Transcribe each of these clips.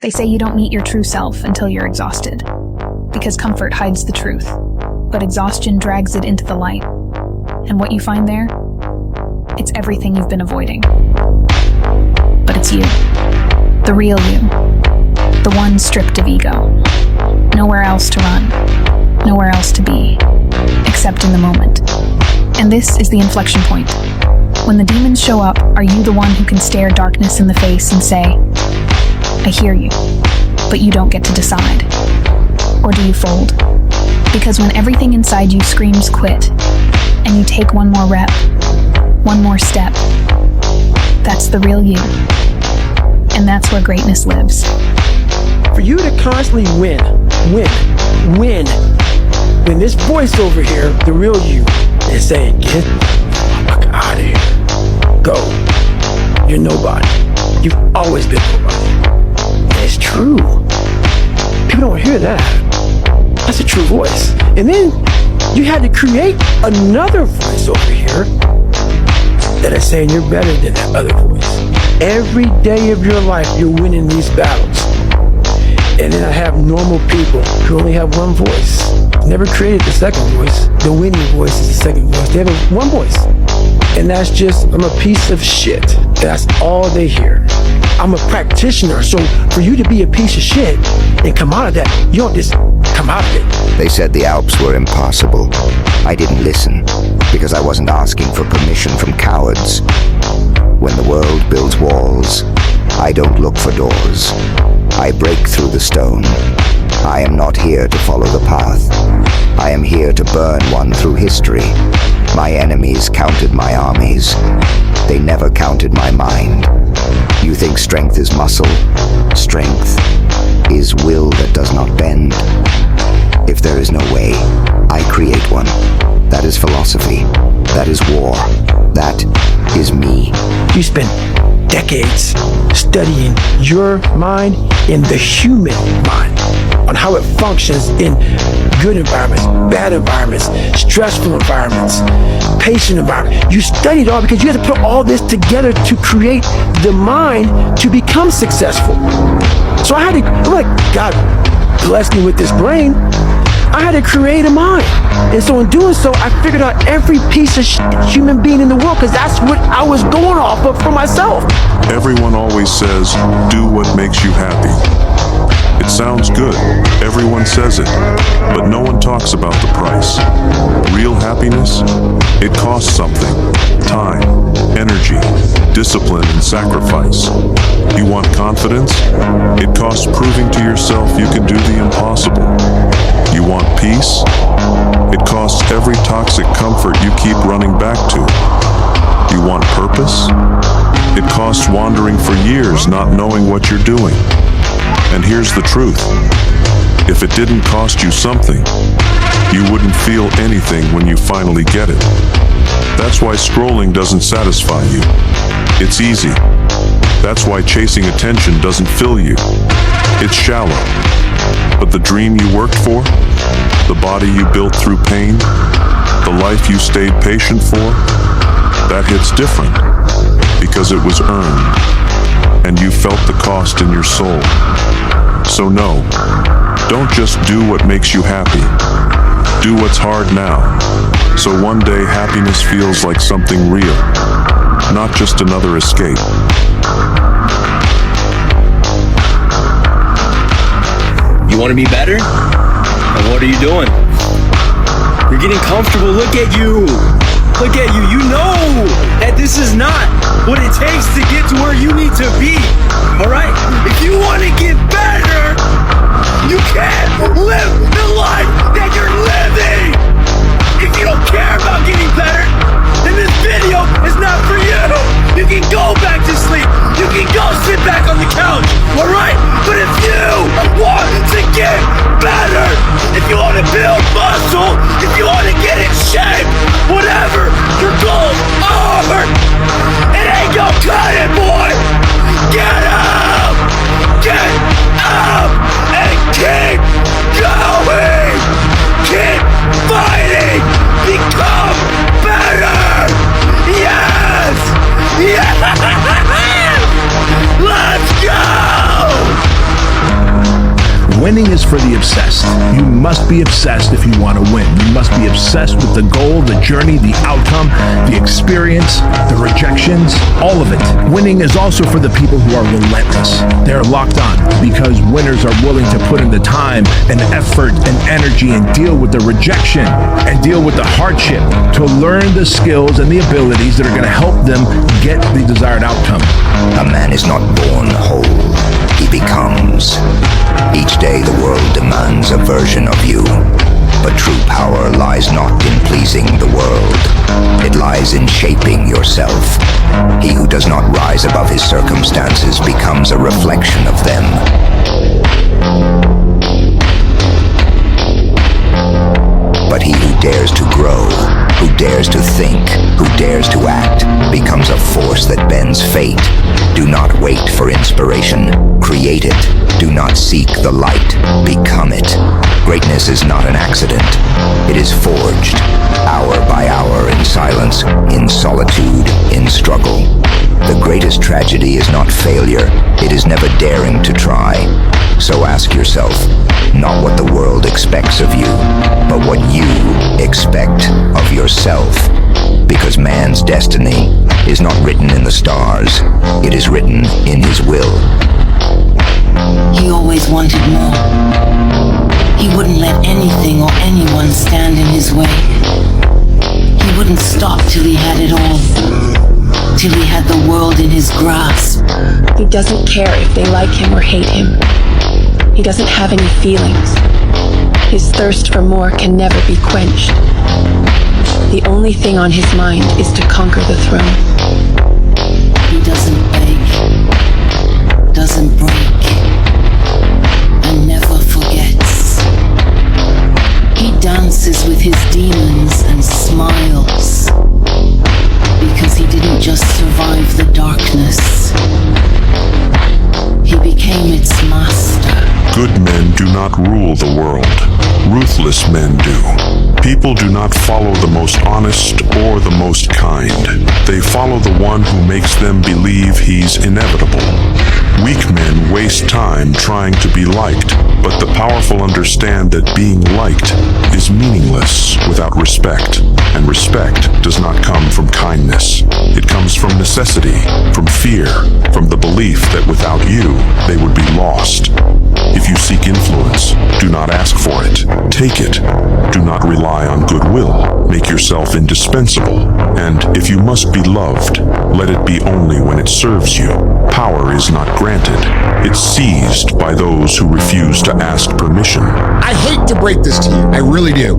They say you don't meet your true self until you're exhausted, because comfort hides the truth, but exhaustion drags it into the light. And what you find there? It's everything you've been avoiding. But it's you. The real you. The one stripped of ego. Nowhere else to run. Nowhere else to be. Except in the moment. And this is the inflection point. When the demons show up, are you the one who can stare darkness in the face and say, I hear you, but you don't get to decide? Or do you fold? Because when everything inside you screams quit, and you take one more rep, one more step, that's the real you. And that's where greatness lives. For you to constantly win, when this voice over here, the real you, is saying, get the fuck out of here. Go. You're nobody. You've always been nobody. And it's true. People don't hear that. That's a true voice. And then you had to create another voice over here that is saying you're better than that other voice. Every day of your life, you're winning these battles. And then I have normal people who only have one voice. Never created the second voice. The winning voice is the second voice. They have one voice. And that's just, I'm a piece of shit. That's all they hear. I'm a practitioner. So for you to be a piece of shit and come out of that, you don't just come out of it. They said the Alps were impossible. I didn't listen because I wasn't asking for permission from cowards. When the world builds walls, I don't look for doors. I break through the stone. I am not here to follow the path. I am here to burn one through history. My enemies counted my armies. They never counted my mind. You think strength is muscle? Strength is will that does not bend. If there is no way, I create one. That is philosophy. That is war. That is me. You spend decades studying your mind and the human mind, on how it functions in good environments, bad environments, stressful environments, patient environments. You studied all because you have to put all this together to create the mind to become successful. So I had to, I'm like, God bless me with this brain. I had to create a mind. And so in doing so, I figured out every piece of human being in the world, because that's what I was going off of for myself. Everyone always says, do what makes you happy. It sounds good. Everyone says it. But no one talks about the price. Real happiness? It costs something. Time, energy, discipline, and sacrifice. You want confidence? It costs proving to yourself you can do the impossible. You want peace? It costs every toxic comfort you keep running back to. You want purpose? It costs wandering for years not knowing what you're doing. And here's the truth. If it didn't cost you something, you wouldn't feel anything when you finally get it. That's why scrolling doesn't satisfy you. It's easy. That's why chasing attention doesn't fill you. It's shallow. But the dream you worked for, the body you built through pain, the life you stayed patient for, that hits different because it was earned and you felt the cost in your soul. So no, don't just do what makes you happy. Do what's hard now, so one day happiness feels like something real, not just another escape. You want to be better? And what are you doing? You're getting comfortable. Look at you. Look at you. You know that this is not what it takes to get to where you need to be. All right? If you want to get better, you can't live the life that you're living. If you don't care about getting better, then this video is not for you. You can go back to sleep. You can go sit back on the couch. All right? But if you want to get better, if you want to build muscle, if you want to get in shape, whatever your goals are, it ain't gonna cut it, boy. Winning is for the obsessed. You must be obsessed if you want to win. You must be obsessed with the goal, the journey, the outcome, the experience, the rejections, all of it. Winning is also for the people who are relentless. They're locked on because winners are willing to put in the time and effort and energy and deal with the rejection and deal with the hardship to learn the skills and the abilities that are going to help them get the desired outcome. A man is not born whole, he becomes. Each day the world demands a version of you. But true power lies not in pleasing the world. It lies in shaping yourself. He who does not rise above his circumstances becomes a reflection of them. But he who dares to grow, who dares to think, who dares to act, becomes a force that bends fate. Do not wait for inspiration. Create it. Do not seek the light. Become it. Greatness is not an accident. It is forged, hour by hour, in silence, in solitude, in struggle. The greatest tragedy is not failure. It is never daring to try. So ask yourself, not what the world expects of you, but what you expect of yourself. Because man's destiny is not written in the stars, it is written in his will. He always wanted more. He wouldn't let anything or anyone stand in his way. He wouldn't stop till he had it all, till he had the world in his grasp. He doesn't care if they like him or hate him. He doesn't have any feelings. His thirst for more can never be quenched. The only thing on his mind is to conquer the throne. He doesn't beg, doesn't break, and never forgets. He dances with his demons and smiles, because he didn't just survive the darkness. He became its master. Good men do not rule the world. Ruthless men do. People do not follow the most honest or the most kind. They follow the one who makes them believe he's inevitable. Weak men waste time trying to be liked, but the powerful understand that being liked is meaningless without respect, and respect does not come from kindness. It comes from necessity, from fear, from the belief that without you, they would be lost. If you seek influence, do not ask for it. Take it. Do not rely on goodwill. Make yourself indispensable. And if you must be loved, let it be only when it serves you. Power is not granted. It's seized by those who refuse to ask permission. I hate to break this to you. I really do.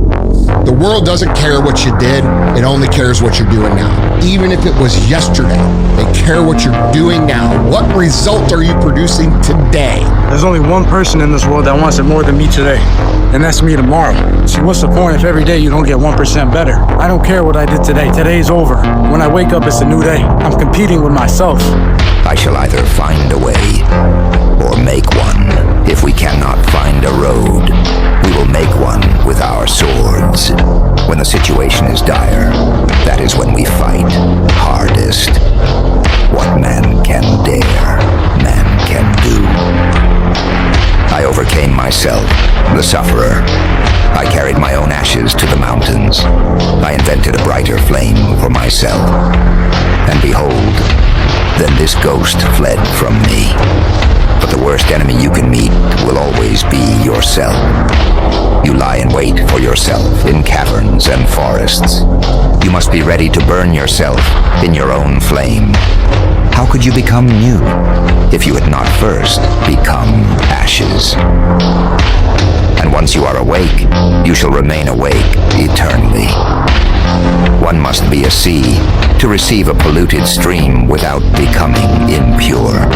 The world doesn't care what you did. It only cares what you're doing now. Even if it was yesterday, they care what you're doing now. What result are you producing today? There's only one person in this world that wants it more than me today, and that's me tomorrow. See, what's the point if every day you don't get 1% better? I don't care what I did today. Today's over. When I wake up, it's a new day. I'm competing with myself. I shall either find a way or make one. If we cannot find a road, we will make one with our swords. When the situation is dire, that is when we fight hardest. What man can dare, man can do. I overcame myself, the sufferer. I carried my own ashes to the mountains. I invented a brighter flame for myself. And behold, then this ghost fled from me. But the worst enemy you can meet will always be yourself. You lie in wait for yourself in caverns and forests. You must be ready to burn yourself in your own flame. How could you become new if you had not first become ashes? And once you are awake, you shall remain awake eternally. One must be a sea to receive a polluted stream without becoming impure.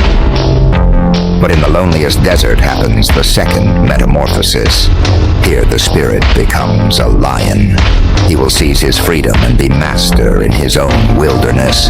But in the loneliest desert happens the second metamorphosis. Here the spirit becomes a lion. He will seize his freedom and be master in his own wilderness.